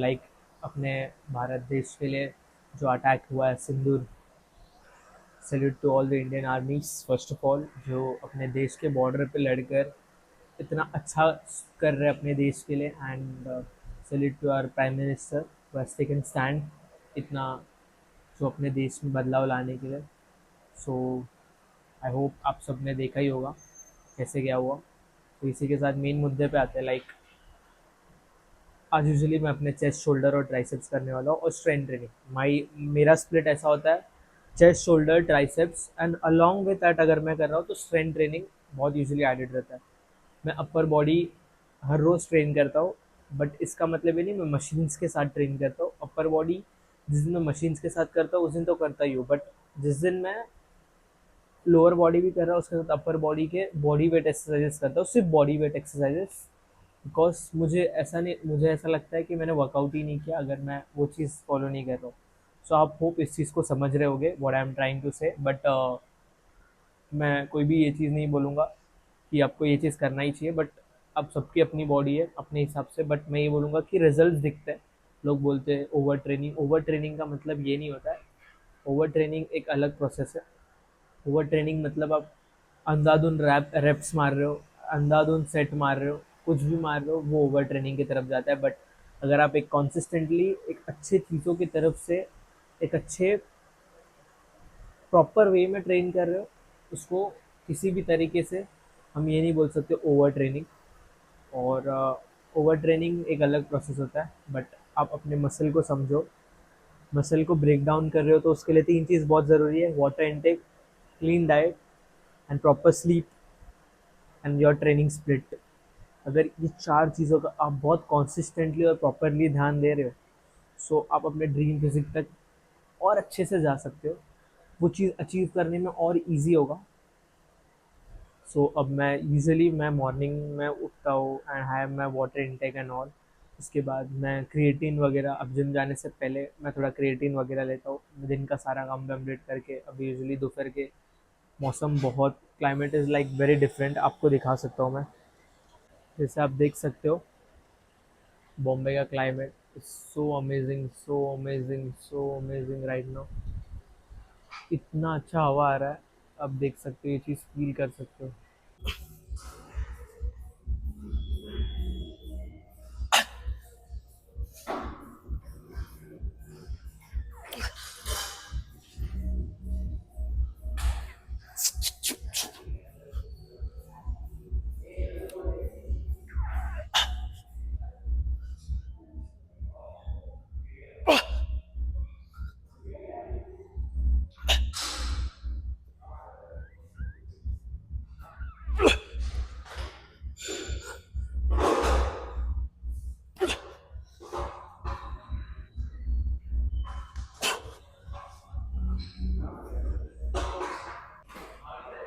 Like अपने भारत देश के लिए जो अटैक हुआ है Sindoor, salute to all the Indian armies first of all, जो अपने देश के बॉर्डर पे लड़कर इतना अच्छा कर रहे हैं अपने देश के लिए। And salute to our prime minister who has taken stand इतना, जो अपने देश में बदलाव लाने के लिए। सो आई होप आप सब ने देखा ही होगा कैसे क्या हुआ। तो इसी के साथ मेन मुद्दे पे आते हैं। लाइक आज यूजुअली मैं अपने चेस्ट, शोल्डर और ट्राइसेप्स करने वाला हूँ और स्ट्रेंथ ट्रेनिंग। मेरा स्प्लिट ऐसा होता है, chest, shoulder, triceps and along with that अगर मैं कर रहा हूँ तो स्ट्रेंथ ट्रेनिंग बहुत यूजुअली एडेड रहता है। मैं अपर बॉडी हर रोज़ ट्रेन करता हूँ, बट इसका मतलब ये नहीं मैं मशीन्स के साथ ट्रेन करता हूँ। अपर बॉडी जिस दिन मैं मशीन्स के साथ करता हूँ उस दिन तो करता ही हूँ, बट जिस दिन मैं लोअर बॉडी भी कर रहा हूँ उसके साथ अपर बॉडी के बॉडी वेट एक्सरसाइजेस करता हूँ, सिर्फ बॉडी वेट एक्सरसाइजेस। बिकॉज मुझे ऐसा लगता है कि मैंने वर्कआउट ही नहीं किया अगर मैं वो चीज़ फॉलो नहीं कर रहा हूँ। सो आप होप इस चीज़ को समझ रहे होगे what I am trying to say. But मैं कोई भी ये चीज़ नहीं बोलूँगा कि आपको ये चीज़ करना ही चाहिए, बट अब सबकी अपनी बॉडी है अपने हिसाब से। बट मैं ये बोलूँगा कि रिजल्ट दिखते हैं। लोग बोलते हैं ओवर ट्रेनिंग का मतलब ये नहीं होता है। ओवर ट्रेनिंग एक अलग प्रोसेस है। ओवर ट्रेनिंग मतलब आप अंधाधुन रेप्स मार रहे हो, अंधाधुन सेट मार रहे हो, कुछ भी मार रहे हो, वो ओवर ट्रेनिंग की तरफ जाता है। बट अगर आप एक कॉन्सिस्टेंटली एक अच्छे चीज़ों की तरफ से एक अच्छे प्रॉपर वे में ट्रेन कर रहे हो, उसको किसी भी तरीके से हम ये नहीं बोल सकते ओवर ट्रेनिंग। और ओवर ट्रेनिंग एक अलग प्रोसेस होता है। बट आप अपने मसल को समझो, मसल को ब्रेक डाउन कर रहे हो तो उसके लिए तीन चीज़ बहुत ज़रूरी है: water intake, clean diet and proper sleep and your training split. अगर ये चार चीज़ों का आप बहुत कॉन्सिस्टेंटली और प्रॉपरली ध्यान दे रहे हो, सो आप अपने ड्रीम फिजिक तक और अच्छे से जा सकते हो। वो चीज़ अचीव करने में और इजी होगा। सो अब मैं मॉर्निंग में उठता हूँ and have my water intake and all. उसके बाद मैं क्रिएटिन वगैरह, अब जिम जाने से पहले मैं थोड़ा क्रिएटिन वगैरह लेता हूँ दिन का सारा काम कंप्लीट करके। अभी यूजुअली दोपहर के मौसम बहुत, climate is like very different, आपको दिखा सकता हूँ मैं। जैसे आप देख सकते हो बॉम्बे का climate is so amazing, so amazing, so amazing right now. इतना अच्छा हवा आ रहा है, आप देख सकते हो, ये चीज़ फील कर सकते हो।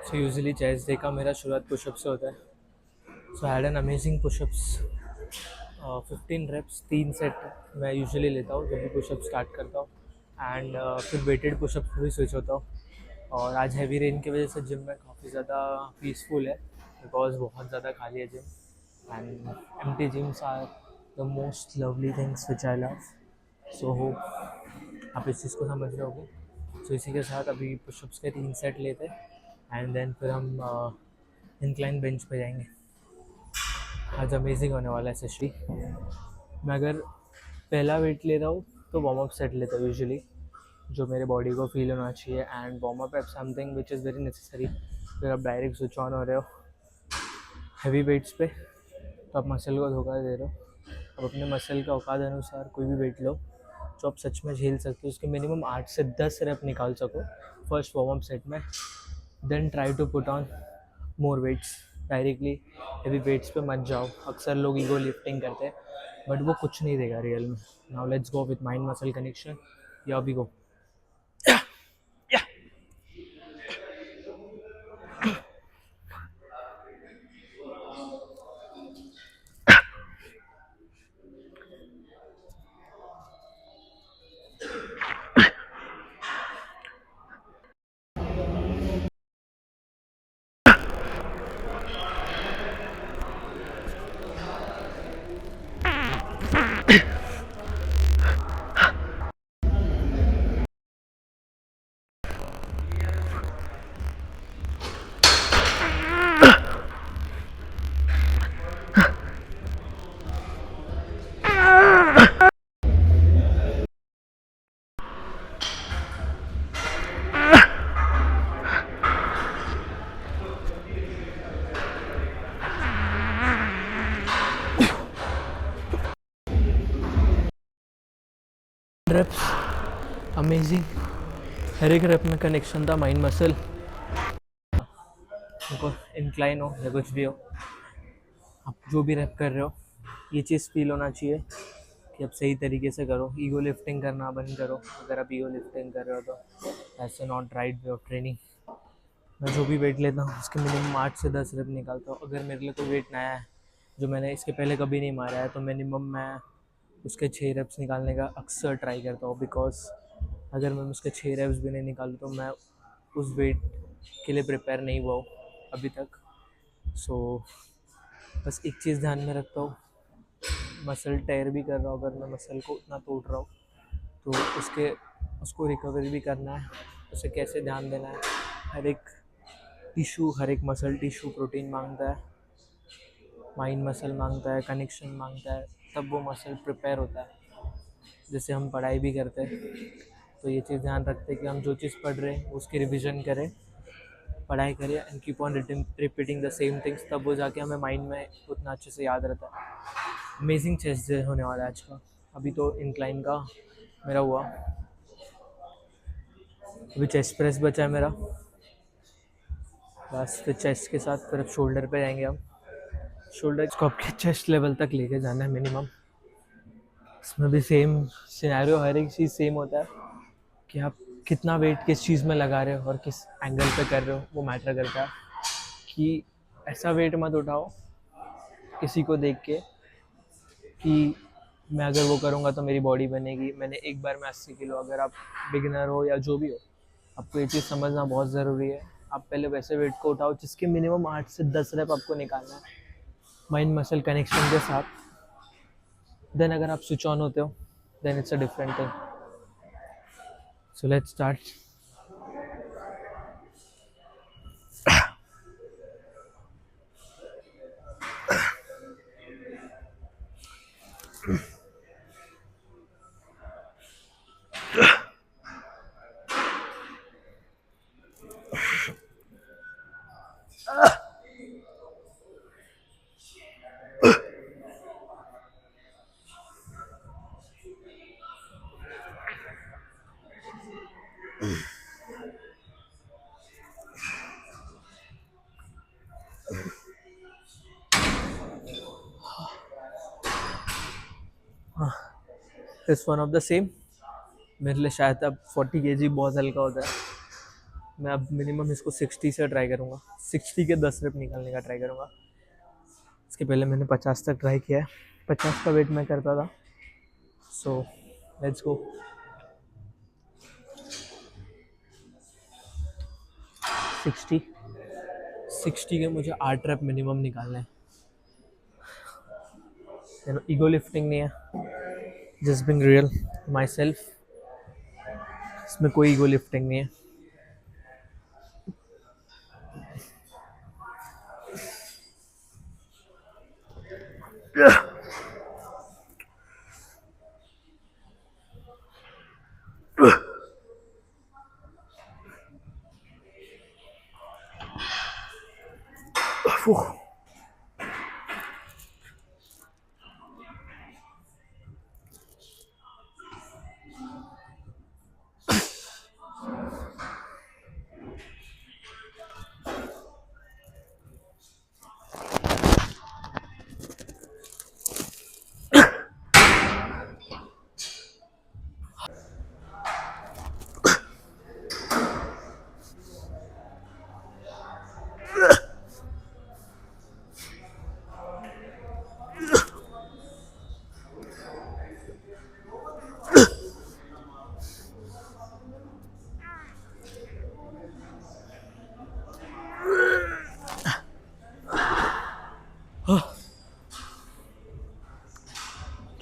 सो यूजुअली चेस्ट डे का मेरा शुरुआत पुशअप से होता है। So I had an amazing pushups, 15 reps, 3 set मैं यूजुअली लेता हूँ जब भी पुशअप स्टार्ट करता हूँ। एंड फिर वेटेड पुशअप भी स्विच होता हूँ। और आज हैवी रेन की वजह से जिम में काफ़ी ज़्यादा पीसफुल है, बिकॉज बहुत ज़्यादा खाली है gym. And empty gyms are the most lovely things which I love. So hope आप इस चीज़ को समझ रहे होगे। सो इसी के साथ अभी पुशअप्स के 3 सेट लेते हैं एंड देन फिर हम इंक्लाइन बेंच पे जाएंगे। आज अमेजिंग होने वाला है सेशन। मैं अगर पहला वेट ले रहा हूँ तो वार्म अप सेट लेता हूँ यूजुअली, जो मेरे बॉडी को फील होना चाहिए। And warm up app something which is very necessary. फिर आप डायरेक्ट स्विच ऑन हो रहे हो हैवी वेट्स पे, तो आप मसल को धोखा दे रहे हो। अब अपने मसल का औकात अनुसार कोई भी वेट लो जो आप सच में झेल सकते हो, उसके मिनिमम 8 से 10 रेप निकाल सको फर्स्ट वार्म अप सेट में। Then try to put on more weights. Directly heavy weights पे मत जाओ। अक्सर लोग ईगो लिफ्टिंग करते हैं, बट वो कुछ नहीं देगा रियल में। Now let's go with mind muscle connection. या वी गो। रेप्स अमेजिंग, हर एक रेप में कनेक्शन था माइंड मसल। देखो इंक्लाइन हो या कुछ भी हो, आप जो भी रेप कर रहे हो ये चीज़ फील होना चाहिए कि आप सही तरीके से करो। ईगो लिफ्टिंग करना बंद करो। अगर आप ईगो लिफ्टिंग कर रहे हो तो ऐसे not right way of training. मैं जो भी वेट लेता हूँ उसके मिनिमम 8 से 10 रेप निकालता हूँ। अगर मेरे लिए कोई वेट नया है जो मैंने इसके पहले कभी नहीं मारा है तो मिनिमम मैं उसके 6 रेप्स निकालने का अक्सर ट्राई करता हूँ। बिकॉज अगर मैं उसके 6 रेप्स भी नहीं निकालूँ तो मैं उस वेट के लिए प्रिपेयर नहीं हुआ हूँ अभी तक। सो बस एक चीज़ ध्यान में रखता हूँ, मसल टेयर भी कर रहा हूँ, अगर मैं मसल को उतना तोड़ रहा हूँ तो उसको रिकवरी भी करना है। उसे कैसे ध्यान देना है, हर एक मसल टिश्यू प्रोटीन मांगता है, माइंड मसल मांगता है, कनेक्शन मांगता है, तब वो मसल प्रिपेयर होता है। जैसे हम पढ़ाई भी करते हैं तो ये चीज़ ध्यान रखते हैं कि हम जो चीज़ पढ़ रहे हैं उसकी रिविज़न करें, पढ़ाई करें and keep on repeating the same things, तब वो जाके हमें माइंड में उतना अच्छे से याद रहता है। अमेजिंग चेस्ट डे होने वाला है आज का। अभी तो इंक्लाइन का मेरा हुआ, अभी चेस्ट प्रेस बचा है मेरा, बस फिर चेस्ट के साथ फिर शोल्डर पे जाएंगे हम। शोल्डर को आपके चेस्ट लेवल तक लेके जाना है मिनिमम। इसमें भी सेम सिनेरियो, हर एक चीज़ सेम होता है कि आप कितना वेट किस चीज़ में लगा रहे हो और किस एंगल पे कर रहे हो वो मैटर करता है। कि ऐसा वेट मत उठाओ किसी को देख के कि मैं अगर वो करूँगा तो मेरी बॉडी बनेगी। मैंने एक बार में 80 किलो, अगर आप बिगिनर हो या जो भी हो, आपको ये चीज़ समझना बहुत ज़रूरी है। आप पहले वैसे वेट को उठाओ जिसके मिनिमम 8 से 10 रेप आपको निकालना है माइंड मसल कनेक्शन के साथ। देन अगर आप स्विच ऑन होते हो then it's a different thing. So let's start. It's one of the same. मेरे लिए शायद अब 40 kg बहुत हल्का होता है। मैं अब मिनिमम इसको 60 से ट्राई करूँगा, 60 के 10 रेप निकालने का ट्राई करूँगा। इसके पहले मैंने 50 तक ट्राई किया है, 50 का वेट मैं करता था। So let's go. 60 के मुझे 8 रेप मिनिमम निकालना है। ईगो लिफ्टिंग नहीं है, just being real my self. इसमें कोई ईगो लिफ्टिंग नहीं है।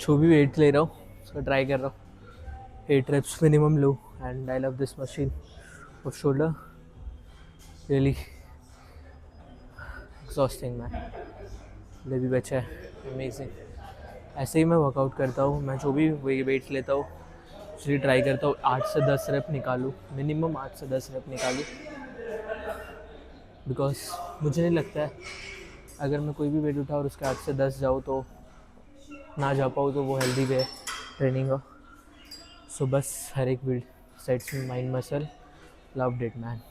जो भी वेट ले रहा हूँ उसको ट्राई कर रहा हूँ। 8 reps minimum low and I love this machine off shoulder, really exhausting man. ले भी बचा है, अमेजिंग। ऐसे ही मैं वर्कआउट करता हूँ। मैं जो भी वेट लेता हूँ उसलिए ट्राई करता हूँ 8 से 10 रेप निकालूँ, मिनिमम 8 से 10 रेप निकालूँ। बिकॉज मुझे नहीं लगता है अगर मैं कोई भी वेट उठाऊँ और उसके 8 से 10 जाऊँ तो ना जा पाऊँ तो वो हेल्दी वे ट्रेनिंग का। सो बस हर एक सेट्स में mind muscle, loved it man.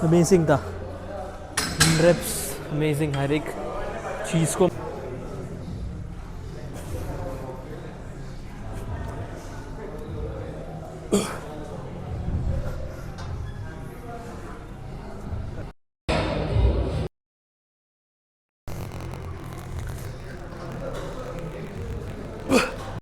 Amazing था, 100 reps अमेजिंग, हर एक चीज़ को